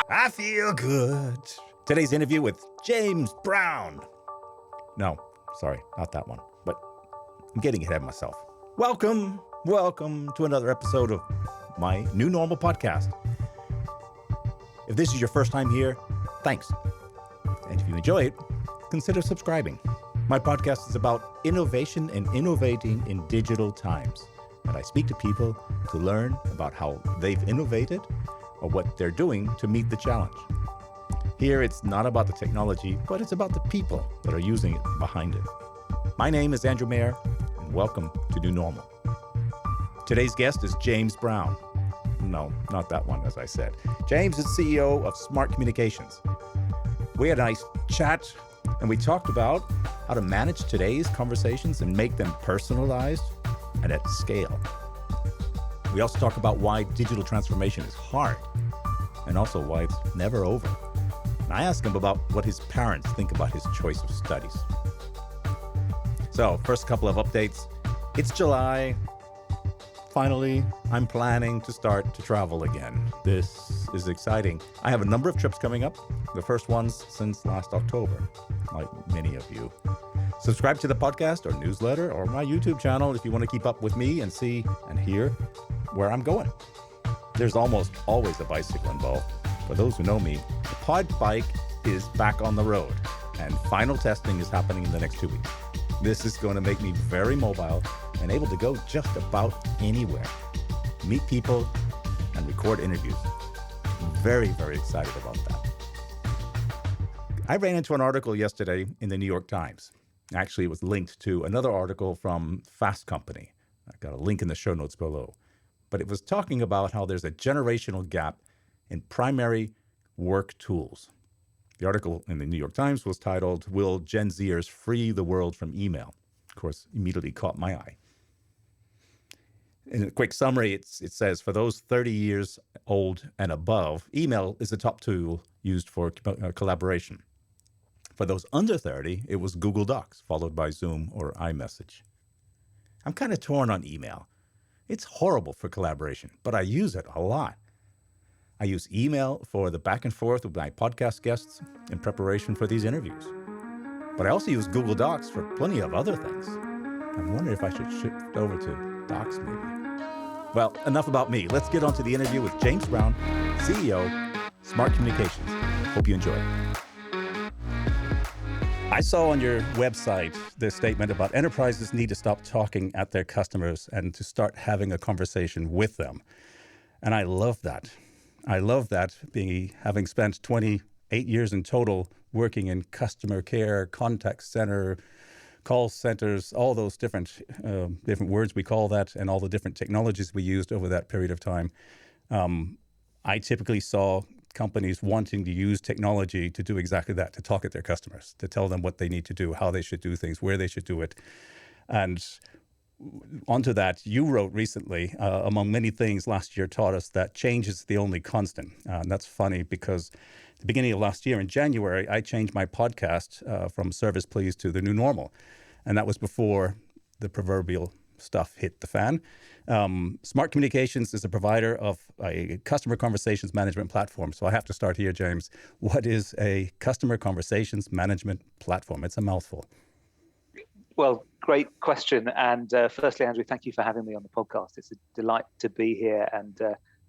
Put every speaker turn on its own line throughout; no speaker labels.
I feel good. Today's interview with James Brown. No, sorry, not that one. But I'm getting ahead of myself. Welcome to another episode of my New Normal podcast. If this is your first time here, thanks. And if you enjoy it, consider subscribing. My podcast is about innovation and innovating in digital times. And I speak to people to learn about how they've innovated or what they're doing to meet the challenge. Here, it's not about the technology, but it's about the people that are using it behind it. My name is Andrew Mayer, and welcome to New Normal. Today's guest is James Brown. No, not that one, as I said. James is CEO of Smart Communications. We had a nice chat, and we talked about how to manage today's conversations and make them personalized and at scale. We also talk about why digital transformation is hard and also why it's never over. And I asked him about what his parents think about his choice of studies. So, first couple of updates. It's July. Finally, I'm planning to start to travel again. This is exciting. I have a number of trips coming up, the first ones since last October, like many of you. Subscribe to the podcast or newsletter or my YouTube channel if you want to keep up with me and see and hear where I'm going. There's almost always a bicycle involved. For those who know me, the podbike is back on the road, and final testing is happening in the next 2 weeks. This is going to make me very mobile and able to go just about anywhere, meet people, and record interviews. I'm very, very excited about that. I ran into an article yesterday in the New York Times. Actually, it was linked to another article from Fast Company. I've got a link in the show notes below. But it was talking about how there's a generational gap in primary work tools. The article in the New York Times was titled, "Will Gen Zers Free the World from Email?" Of course, immediately caught my eye. In a quick summary, it says, for those 30 years old and above, email is the top tool used for collaboration. For those under 30, it was Google Docs, followed by Zoom or iMessage. I'm kind of torn on email. It's horrible for collaboration, but I use it a lot. I use email for the back and forth with my podcast guests in preparation for these interviews. But I also use Google Docs for plenty of other things. I'm wondering if I should shift over to Docs maybe. Well, enough about me. Let's get on to the interview with James Brown, CEO, Smart Communications. Hope you enjoy it. I saw on your website this statement about enterprises need to stop talking at their customers and to start having a conversation with them. And I love that. I love that, having spent 28 years in total working in customer care, contact center, call centers, all those different words we call that, and all the different technologies we used over that period of time. I typically saw companies wanting to use technology to do exactly that, to talk at their customers, to tell them what they need to do, how they should do things, where they should do it. And onto that, you wrote recently, among many things last year, taught us that change is the only constant. And that's funny because at the beginning of last year in January, I changed my podcast from Service Please to the New Normal. And that was before the proverbial stuff hit the fan. Smart Communications is a provider of a customer conversations management platform. So I have to start here, James. What is a customer conversations management platform? It's a mouthful.
Well, great question. And firstly, Andrew, thank you for having me on the podcast. It's a delight to be here and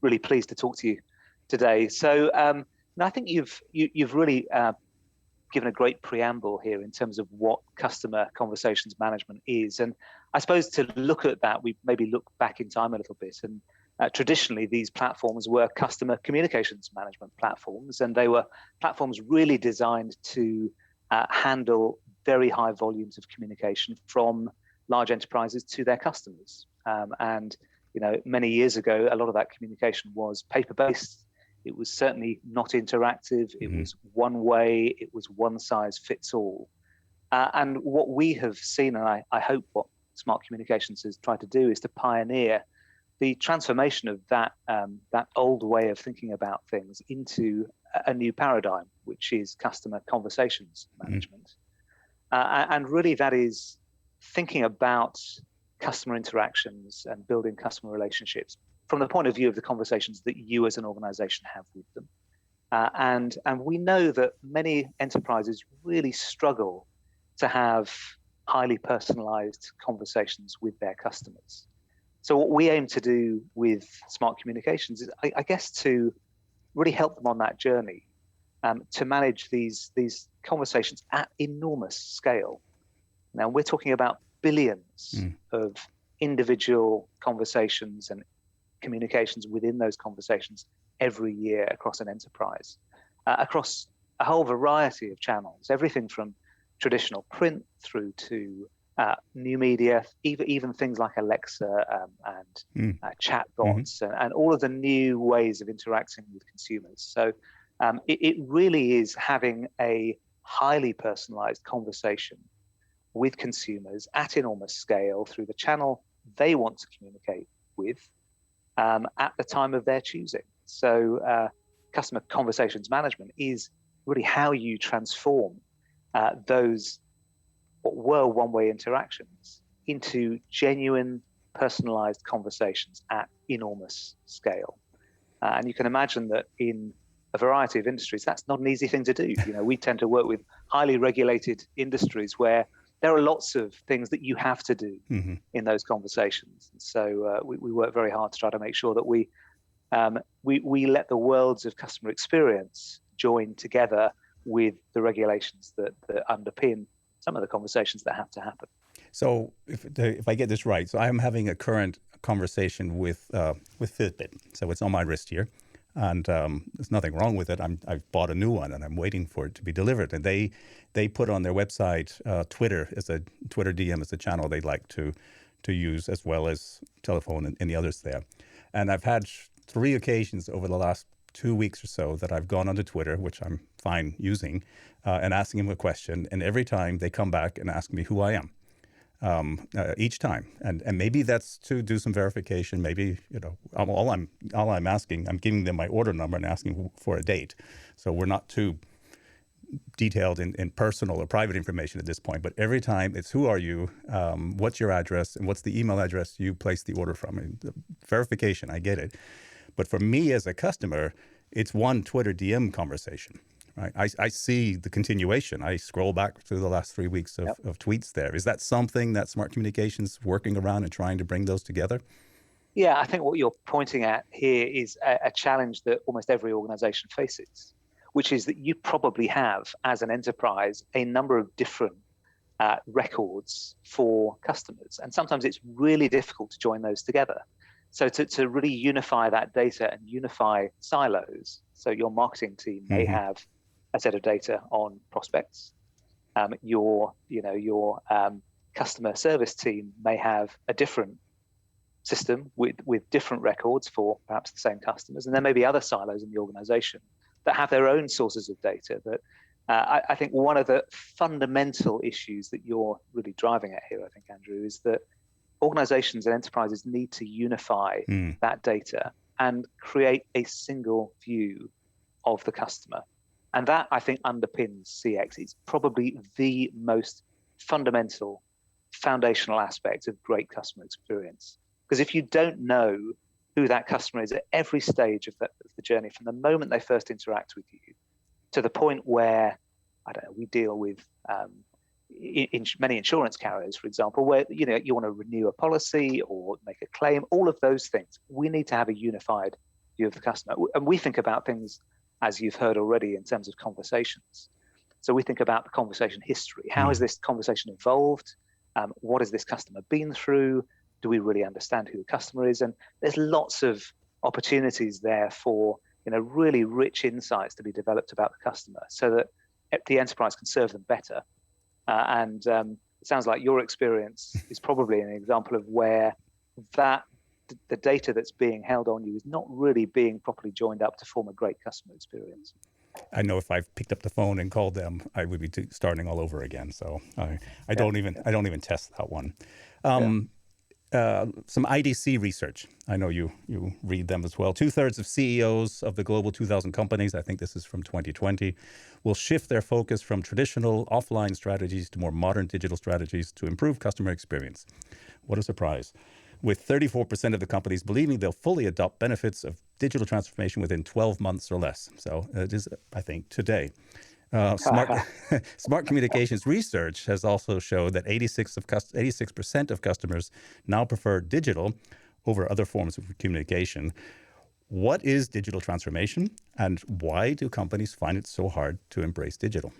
really pleased to talk to you today. So I think you've really given a great preamble here in terms of what customer conversations management is. And I suppose to look at that, we maybe look back in time a little bit. And traditionally, these platforms were customer communications management platforms, and they were platforms really designed to handle very high volumes of communication from large enterprises to their customers. And many years ago, a lot of that communication was paper-based. It was certainly not interactive. It was one way. It was one size fits all. And what we have seen, and I hope what Smart Communications has tried to do, is to pioneer the transformation of that old way of thinking about things into a new paradigm, which is customer conversations management. And really that is thinking about customer interactions and building customer relationships from the point of view of the conversations that you as an organization have with them. And we know that many enterprises really struggle to have highly personalized conversations with their customers. So what we aim to do with smart communications is, I guess, to really help them on that journey, to manage these conversations at enormous scale. Now, we're talking about billions of individual conversations and communications within those conversations every year across an enterprise, across a whole variety of channels, everything from traditional print through to new media, even things like Alexa and chatbots and all of the new ways of interacting with consumers. So it really is having a highly personalized conversation with consumers at enormous scale through the channel they want to communicate with at the time of their choosing. So customer conversations management is really how you transform those what were one-way interactions into genuine personalized conversations at enormous scale. And you can imagine that in a variety of industries, that's not an easy thing to do. You know, we tend to work with highly regulated industries where there are lots of things that you have to do in those conversations. So we work very hard to try to make sure that we let the worlds of customer experience join together with the regulations that underpin some of the conversations that have to happen.
So if I get this right, so I'm having a current conversation with Fitbit. So it's on my wrist here, and there's nothing wrong with it. I've bought a new one, and I'm waiting for it to be delivered. And they put on their website Twitter DM as a channel they'd like to use, as well as telephone and the others there. And I've had 3 occasions over the last 2 weeks or so that I've gone onto Twitter, which I'm fine using, and asking them a question. And every time they come back and ask me who I am, each time. And maybe that's to do some verification. Maybe, you know, all I'm asking, I'm giving them my order number and asking for a date. So we're not too detailed in personal or private information at this point. But every time it's who are you, what's your address, and what's the email address you placed the order from. And the verification, I get it. But for me as a customer, it's one Twitter DM conversation, right? I see the continuation. I scroll back through the last 3 weeks of tweets there. Is that something that Smart Communications working around and trying to bring those together?
Yeah, I think what you're pointing at here is a challenge that almost every organization faces, which is that you probably have, as an enterprise, a number of different records for customers. And sometimes it's really difficult to join those together. So to really unify that data and unify silos, so your marketing team may have a set of data on prospects. Your customer service team may have a different system with different records for perhaps the same customers. And there may be other silos in the organization that have their own sources of data. That I think one of the fundamental issues that you're really driving at here, I think, Andrew, is that organizations and enterprises need to unify that data and create a single view of the customer. And that, I think, underpins CX. It's probably the most fundamental, foundational aspect of great customer experience. Because if you don't know who that customer is at every stage of the journey, from the moment they first interact with you to the point where, I don't know, we deal with in many insurance carriers, for example, where you want to renew a policy or make a claim, all of those things, we need to have a unified view of the customer. And we think about things, as you've heard already, in terms of conversations. So we think about the conversation history. How has this conversation evolved? What has this customer been through? Do we really understand who the customer is? And there's lots of opportunities there for really rich insights to be developed about the customer, so that the enterprise can serve them better. And it sounds like your experience is probably an example of where the data that's being held on you is not really being properly joined up to form a great customer experience.
I know if I've picked up the phone and called them, I would be starting all over again. So I don't even test that one. Some IDC research. I know you read them as well. 2/3 of CEOs of the global 2,000 companies, I think this is from 2020, will shift their focus from traditional offline strategies to more modern digital strategies to improve customer experience. What a surprise. with 34% of the companies believing they'll fully adopt benefits of digital transformation within 12 months or less. So it is, I think, today. Smart communications research has also showed that 86% of customers now prefer digital over other forms of communication. What is digital transformation, and why do companies find it so hard to embrace digital?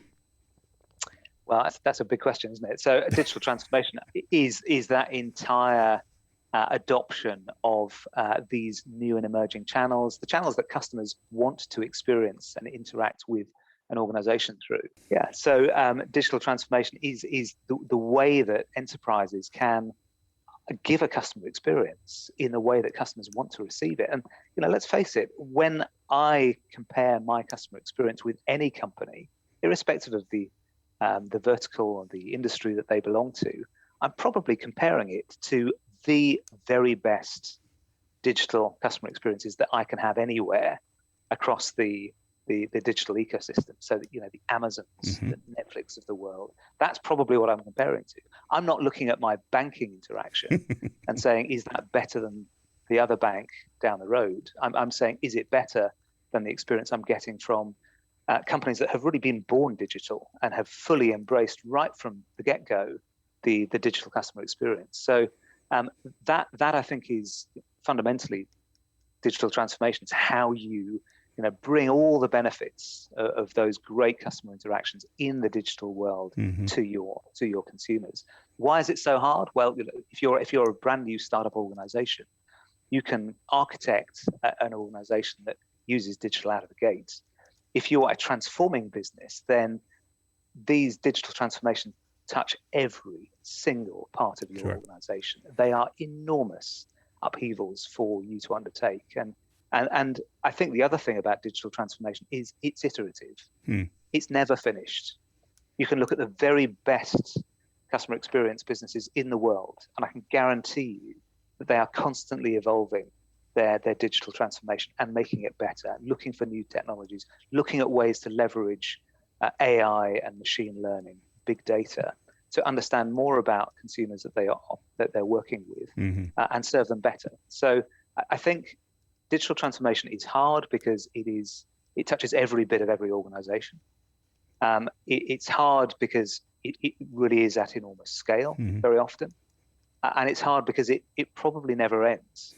Well, that's a big question, isn't it? So digital transformation is that entire adoption of these new and emerging channels, the channels that customers want to experience and interact with an organization through. Yeah. So digital transformation is the way that enterprises can give a customer experience in the way that customers want to receive it. And let's face it, when I compare my customer experience with any company, irrespective of the vertical or the industry that they belong to, I'm probably comparing it to the very best digital customer experiences that I can have anywhere across the digital ecosystem. So that, the Amazons, the Netflix of the world, that's probably what I'm comparing to. I'm not looking at my banking interaction and saying, is that better than the other bank down the road? I'm saying, is it better than the experience I'm getting from companies that have really been born digital and have fully embraced right from the get-go the digital customer experience. So that I think is fundamentally digital transformation. It's how you bring all the benefits of those great customer interactions in the digital world to your consumers. Why is it so hard? Well, if you're a brand new startup organization, you can architect an organization that uses digital out of the gate. If you're a transforming business, then these digital transformations touch every single part of your organization. They are enormous upheavals for you to undertake. And I think the other thing about digital transformation is it's iterative. It's never finished. You can look at the very best customer experience businesses in the world, and I can guarantee you that they are constantly evolving their digital transformation and making it better, looking for new technologies, looking at ways to leverage AI and machine learning, big data, to understand more about consumers that they're working with and serve them better. So I think digital transformation is hard because it touches every bit of every organization. It's hard because it really is at enormous scale very often. And it's hard because it probably never ends.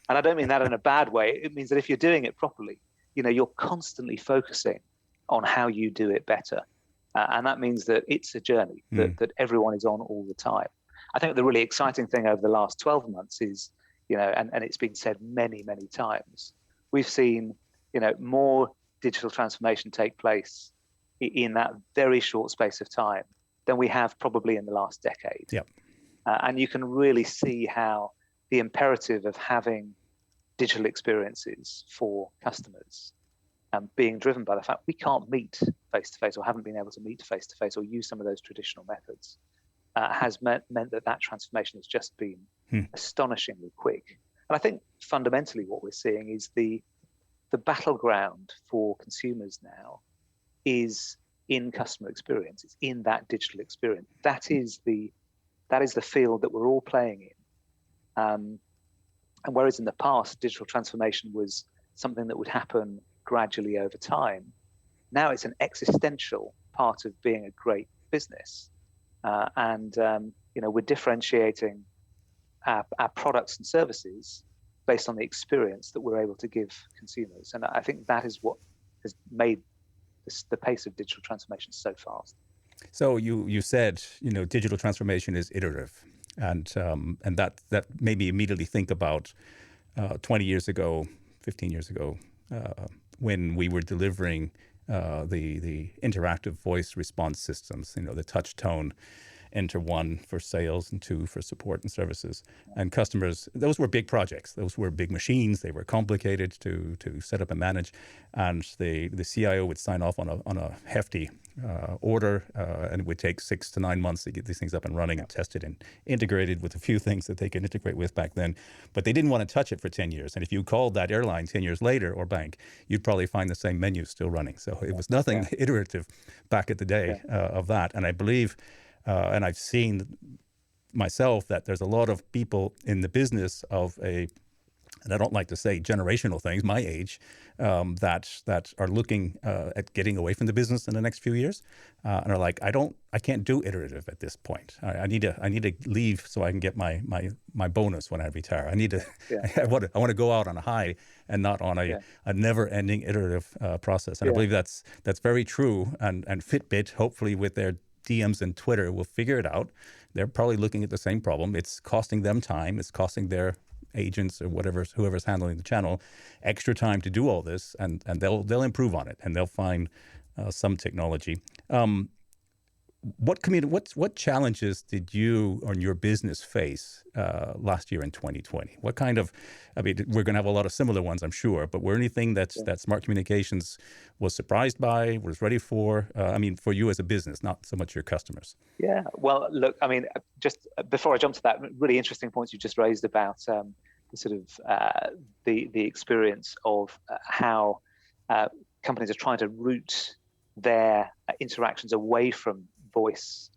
And I don't mean that in a bad way. It means that if you're doing it properly, you're constantly focusing on how you do it better. And that means that it's a journey that everyone is on all the time. I think the really exciting thing over the last 12 months is, and it's been said many, many times, we've seen, more digital transformation take place in that very short space of time than we have probably in the last decade.
Yep.
And you can really see how the imperative of having digital experiences for customers being driven by the fact we can't meet face-to-face or haven't been able to meet face-to-face or use some of those traditional methods has meant that transformation has just been astonishingly quick. And I think fundamentally what we're seeing is the battleground for consumers now is in customer experience. It's in that digital experience. That is the field that we're all playing in. And whereas in the past, digital transformation was something that would happen gradually over time, now it's an existential part of being a great business. We're differentiating our products and services based on the experience that we're able to give consumers. And I think that is what has made the pace of digital transformation so fast.
So you said, digital transformation is iterative. And that made me immediately think about 20 years ago, 15 years ago, when we were delivering the interactive voice response systems, the touch tone, enter 1 for sales and 2 for support and services. And customers, those were big projects. Those were big machines. They were complicated to set up and manage. And the CIO would sign off on a hefty order, and it would take 6 to 9 months to get these things up and running and tested and integrated with a few things that they could integrate with back then. But they didn't want to touch it for 10 years. And if you called that airline 10 years later or bank, you'd probably find the same menu still running. So it was nothing iterative back at the day of that. And I believe, and I've seen myself that there's a lot of people in the business of and I don't like to say generational things, my age, that are looking at getting away from the business in the next few years, and are like, I can't do iterative at this point. I need to leave so I can get my bonus when I retire. I need to, I want to go out on a high and not on a never-ending iterative process. And I believe that's very true. And Fitbit, hopefully with their DMs and Twitter, will figure it out. They're probably looking at the same problem. It's costing them time. It's costing their agents or whoever's handling the channel extra time to do all this, and they'll improve on it, and they'll find some technology. What challenges did you or your business face last year in 2020? What kind of, we're going to have a lot of similar ones, I'm sure, but were anything that Smart Communications was surprised by, was ready for? For you as a business, not so much your customers. Yeah,
well, look, just before I jump to that, really interesting points you just raised about the sort of the experience of how companies are trying to route their interactions away from voice,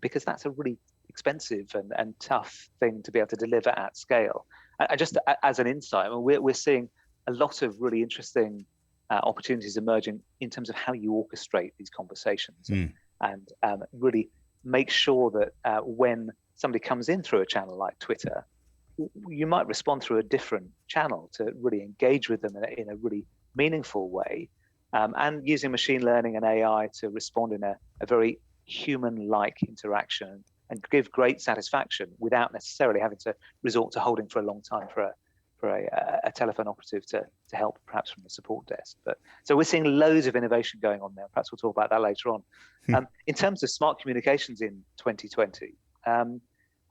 because that's a really expensive and tough thing to be able to deliver at scale. And just as an insight, we're seeing a lot of really interesting opportunities emerging in terms of how you orchestrate these conversations and really make sure that when somebody comes in through a channel like Twitter, you might respond through a different channel to really engage with them in a really meaningful way, and using machine learning and AI to respond in a very human-like interaction and give great satisfaction without necessarily having to resort to holding for a long time for a telephone operative to help, perhaps from the support desk. But so we're seeing loads of innovation going on there. Perhaps we'll talk about that later on. In terms of smart communications in 2020,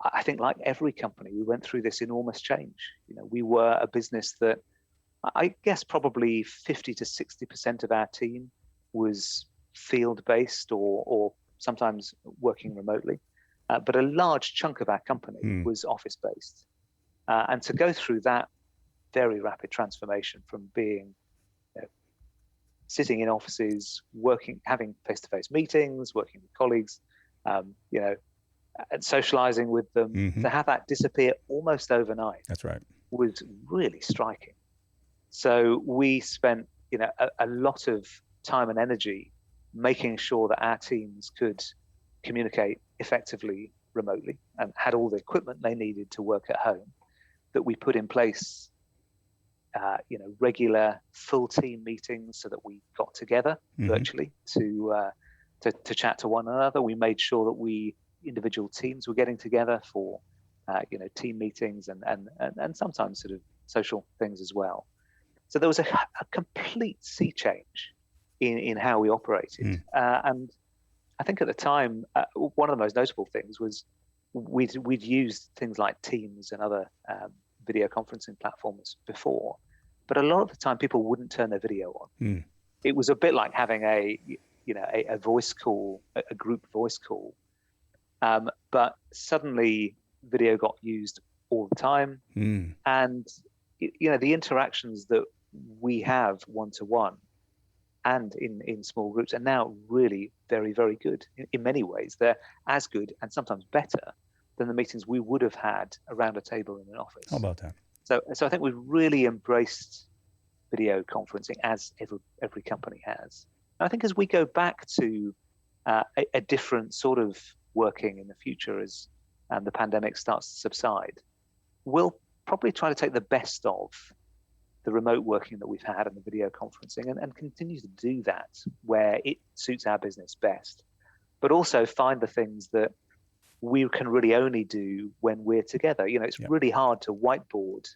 I think like every company, we went through this enormous change. We were a business that I guess probably 50 to 60% of our team was field-based or sometimes working remotely. But a large chunk of our company was office-based. And to go through that very rapid transformation from being sitting in offices, working, having face-to-face meetings, working with colleagues, and socializing with them, to have that disappear almost overnight.
That's right.
Was really striking. So we spent, a lot of time and energy making sure that our teams could communicate effectively remotely and had all the equipment they needed to work at home. That we put in place, regular full team meetings so that we got together virtually to chat to one another. We made sure that individual teams were getting together for, team meetings and sometimes sort of social things as well. So there was a complete sea change in how we operated. And I think at the time, one of the most notable things was we'd used things like Teams and other video conferencing platforms before, but a lot of the time people wouldn't turn their video on. It was a bit like having a voice call, a group voice call. But suddenly video got used all the time. And, the interactions that we have one-to-one and in small groups are now really very, very good. In many ways, they're as good and sometimes better than the meetings we would have had around a table in an office.
How about that?
So I think we've really embraced video conferencing, as every company has. And I think as we go back to a different sort of working in the future, as the pandemic starts to subside, we'll probably try to take the best of the remote working that we've had and the video conferencing and continue to do that where it suits our business best, but also find the things that we can really only do when we're together. It's really hard to whiteboard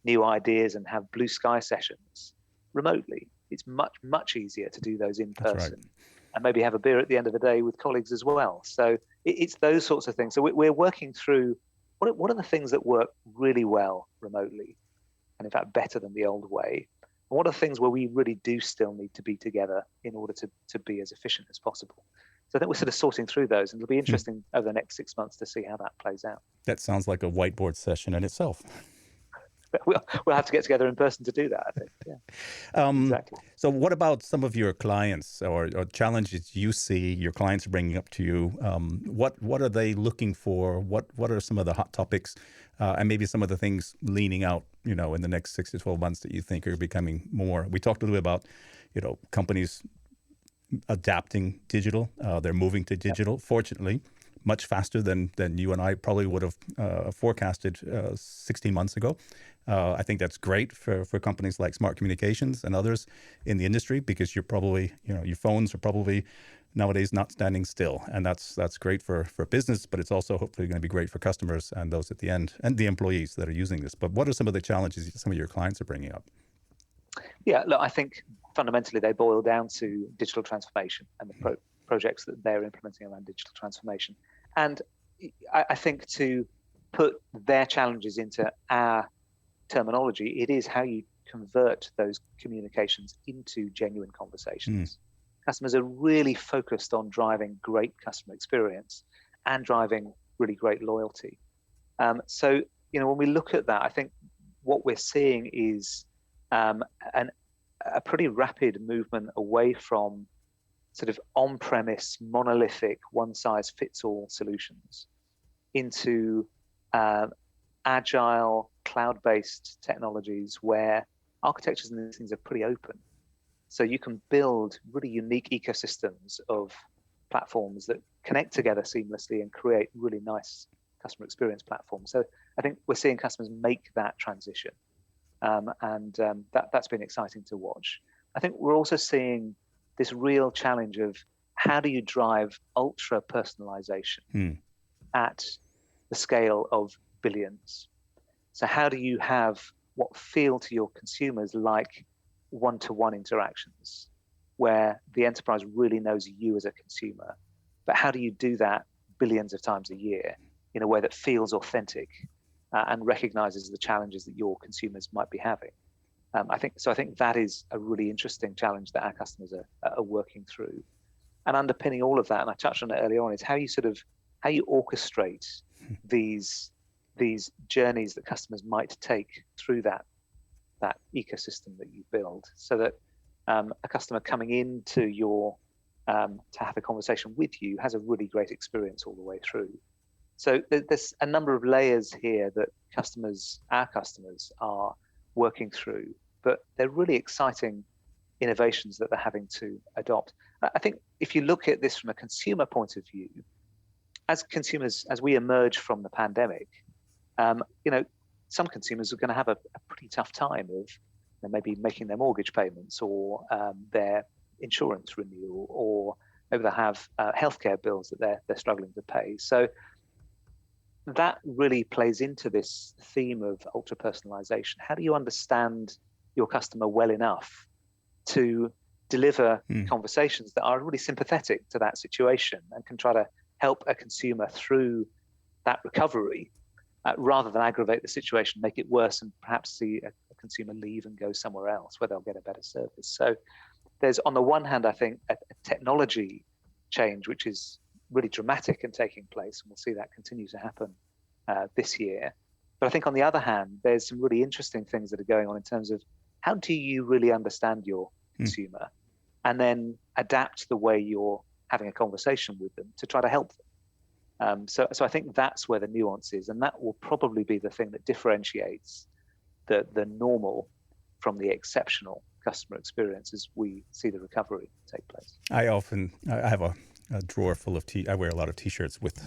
new ideas and have blue sky sessions remotely. It's much, much easier to do those in person. Right. And maybe have a beer at the end of the day with colleagues as well. So it's those sorts of things. So we're working through what are the things that work really well remotely, and in fact better than the old way, and what are the things where we really do still need to be together in order to be as efficient as possible. So I think we're sort of sorting through those, and it'll be interesting over the next 6 months to see how that plays out.
That sounds like a whiteboard session in itself.
we'll have to get together in person to do that, I think. Yeah, exactly.
So what about some of your clients or challenges you see your clients are bringing up to you? What are they looking for? What are some of the hot topics and maybe some of the things leaning out, in the next 6 to 12 months that you think are becoming more? We talked a little bit about, companies adapting digital. They're moving to digital, fortunately, much faster than you and I probably would have forecasted 16 months ago. I think that's great for companies like Smart Communications and others in the industry, because you're probably, your phones are probably nowadays not standing still. And that's great for business, but it's also hopefully going to be great for customers and those at the end and the employees that are using this. But what are some of the challenges some of your clients are bringing up?
Yeah, look, I think fundamentally they boil down to digital transformation and the projects that they're implementing around digital transformation. And I think to put their challenges into our terminology, it is how you convert those communications into genuine conversations. Customers are really focused on driving great customer experience and driving really great loyalty. So, when we look at that, I think what we're seeing is a pretty rapid movement away from sort of on-premise, monolithic, one-size-fits-all solutions into agile, cloud-based technologies where architectures and these things are pretty open. So you can build really unique ecosystems of platforms that connect together seamlessly and create really nice customer experience platforms. So I think we're seeing customers make that transition. That's been exciting to watch. I think we're also seeing this real challenge of how do you drive ultra personalization at the scale of billions? So how do you have what feel to your consumers like one-to-one interactions where the enterprise really knows you as a consumer? But how do you do that billions of times a year in a way that feels authentic and recognizes the challenges that your consumers might be having? I think that is a really interesting challenge that our customers are working through. And underpinning all of that, and I touched on it earlier on, is how you orchestrate these journeys that customers might take through that ecosystem that you build, so that a customer coming into your to have a conversation with you has a really great experience all the way through. So there's a number of layers here that our customers are working through, but they're really exciting innovations that they're having to adopt. I think if you look at this from a consumer point of view, as consumers, as we emerge from the pandemic, some consumers are going to have a pretty tough time of maybe making their mortgage payments or their insurance renewal, or maybe they have healthcare bills that they're struggling to pay. So that really plays into this theme of ultra personalization. How do you understand your customer well enough to deliver conversations that are really sympathetic to that situation and can try to help a consumer through that recovery, rather than aggravate the situation, make it worse, and perhaps see a consumer leave and go somewhere else where they'll get a better service? So there's, on the one hand, I think, a technology change which is really dramatic and taking place, and we'll see that continue to happen this year. But I think on the other hand, there's some really interesting things that are going on in terms of how do you really understand your consumer and then adapt the way you're having a conversation with them to try to help them. So I think that's where the nuance is, and that will probably be the thing that differentiates the normal from the exceptional customer experience as we see the recovery take place. I
have a drawer full of I wear a lot of T-shirts with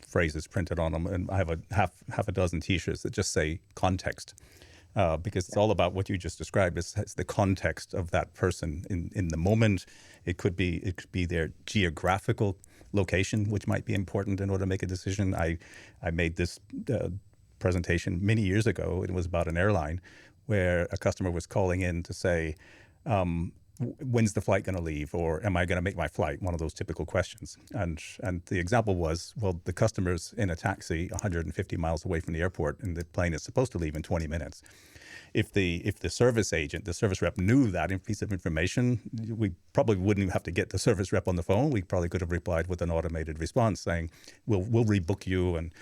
phrases printed on them, and I have a half a dozen T-shirts that just say context, because it's all about what you just described. It's the context of that person in the moment. It could be their geographical location, which might be important in order to make a decision. I made this presentation many years ago. It was about an airline where a customer was calling in to say, when's the flight going to leave, or am I going to make my flight? One of those typical questions. And the example was, well, the customer's in a taxi 150 miles away from the airport, and the plane is supposed to leave in 20 minutes. if the service agent, the service rep knew that piece of information, we probably wouldn't even have to get the service rep on the phone. We probably could have replied with an automated response saying, we'll rebook you, and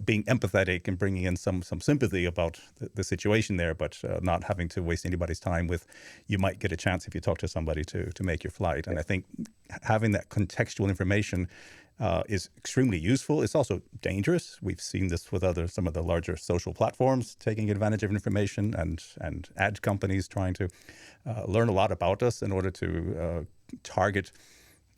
being empathetic and bringing in some sympathy about the situation there, but not having to waste anybody's time with, you might get a chance if you talk to somebody to make your flight. And I think having that contextual information is extremely useful. It's also dangerous. We've seen this with some of the larger social platforms taking advantage of information, and ad companies trying to learn a lot about us in order to target.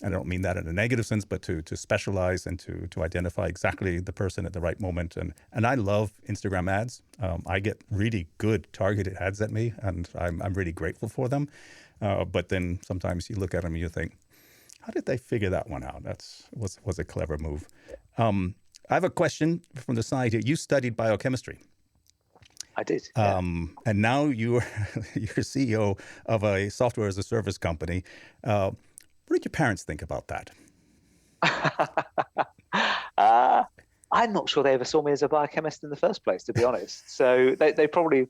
I don't mean that in a negative sense, but to specialize and to identify exactly the person at the right moment. And I love Instagram ads. I get really good targeted ads at me, and I'm really grateful for them. But then sometimes you look at them and you think, how did they figure that one out? That was a clever move. I have a question from the side here. You studied biochemistry.
I did.
And now you're CEO of a software as a service company. What did your parents think about that?
I'm not sure they ever saw me as a biochemist in the first place, to be honest. So they probably,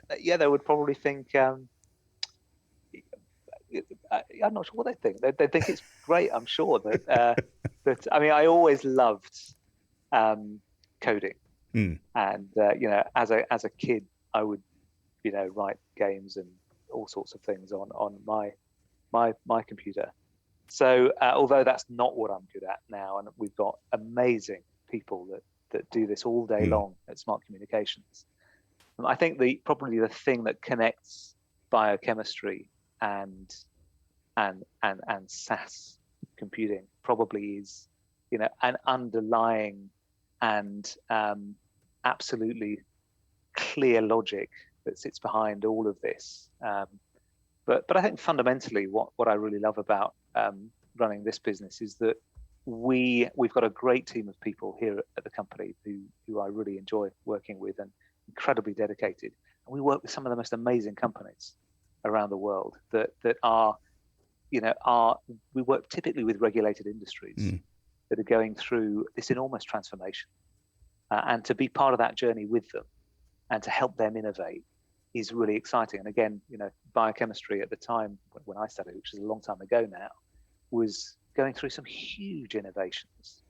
they would probably think. I'm not sure what they think. They think it's great. I'm sure that. I mean, I always loved coding, and as a kid, I would, write games and all sorts of things on my computer. So although that's not what I'm good at now, and we've got amazing people that do this all day long at Smart Communications, I think probably the thing that connects biochemistry and SaaS computing probably is, an underlying and absolutely clear logic that sits behind all of this. But I think fundamentally what I really love about running this business is that we've got a great team of people here at the company who I really enjoy working with, and incredibly dedicated. And we work with some of the most amazing companies around the world that are we work typically with regulated industries that are going through this enormous transformation, and to be part of that journey with them and to help them innovate is really exciting. And again, biochemistry at the time when I studied, which is a long time ago now, was going through some huge innovations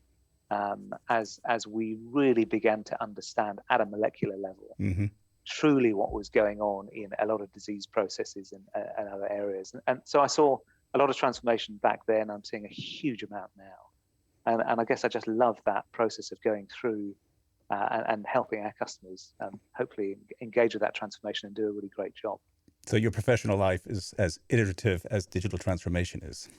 as we really began to understand at a molecular level truly what was going on in a lot of disease processes and other areas. And so I saw a lot of transformation back then. I'm seeing a huge amount now. And I guess I just love that process of going through and helping our customers hopefully engage with that transformation and do a really great job.
So your professional life is as iterative as digital transformation is.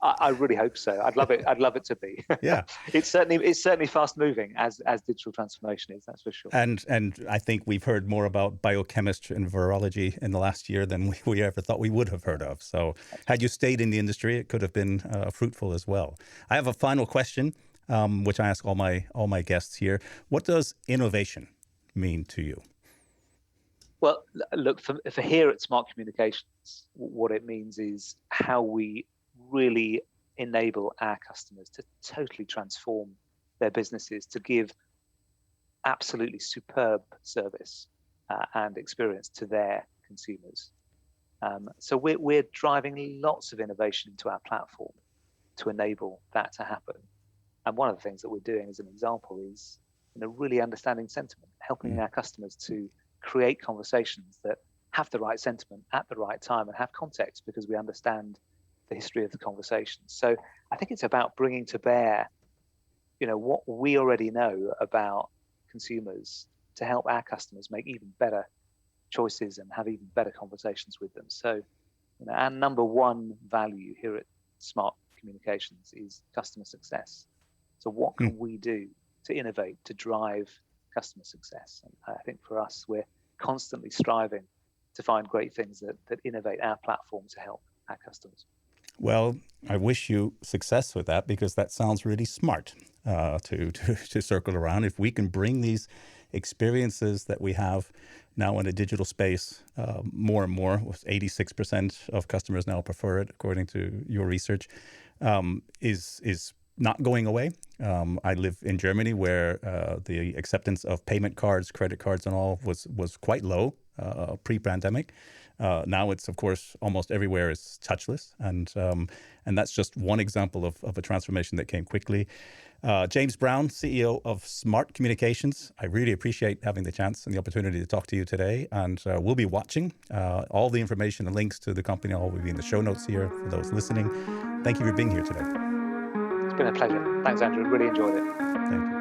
I really hope so. I'd love it to be.
Yeah,
it's certainly fast moving as digital transformation is. That's for sure.
And I think we've heard more about biochemistry and virology in the last year than we ever thought we would have heard of. So had you stayed in the industry, it could have been fruitful as well. I have a final question, which I ask all my guests here. What does innovation mean to you?
Well, look, for here at Smart Communications, what it means is how we really enable our customers to totally transform their businesses to give absolutely superb service and experience to their consumers. So we're driving lots of innovation into our platform to enable that to happen. And one of the things that we're doing as an example is really understanding sentiment, helping our customers to create conversations that have the right sentiment at the right time and have context, because we understand the history of the conversation. So I think it's about bringing to bear, what we already know about consumers to help our customers make even better choices and have even better conversations with them. So, our number one value here at Smart Communications is customer success. So what can we do to innovate, to drive customer success? And I think for us, we're constantly striving to find great things that innovate our platform to help our customers.
Well, I wish you success with that, because that sounds really smart to circle around. If we can bring these experiences that we have now in a digital space more and more, with 86% of customers now prefer it, according to your research, is not going away. I live in Germany, where the acceptance of payment cards, credit cards and all was quite low pre-pandemic. Now it's, of course, almost everywhere is touchless, and that's just one example of a transformation that came quickly. James Brown, CEO of Smart Communications. I really appreciate having the chance and the opportunity to talk to you today, and we'll be watching. All the information and links to the company all will be in the show notes here for those listening. Thank you for being here today.
It's been a pleasure. Thanks, Andrew. Really enjoyed it.
Thank you.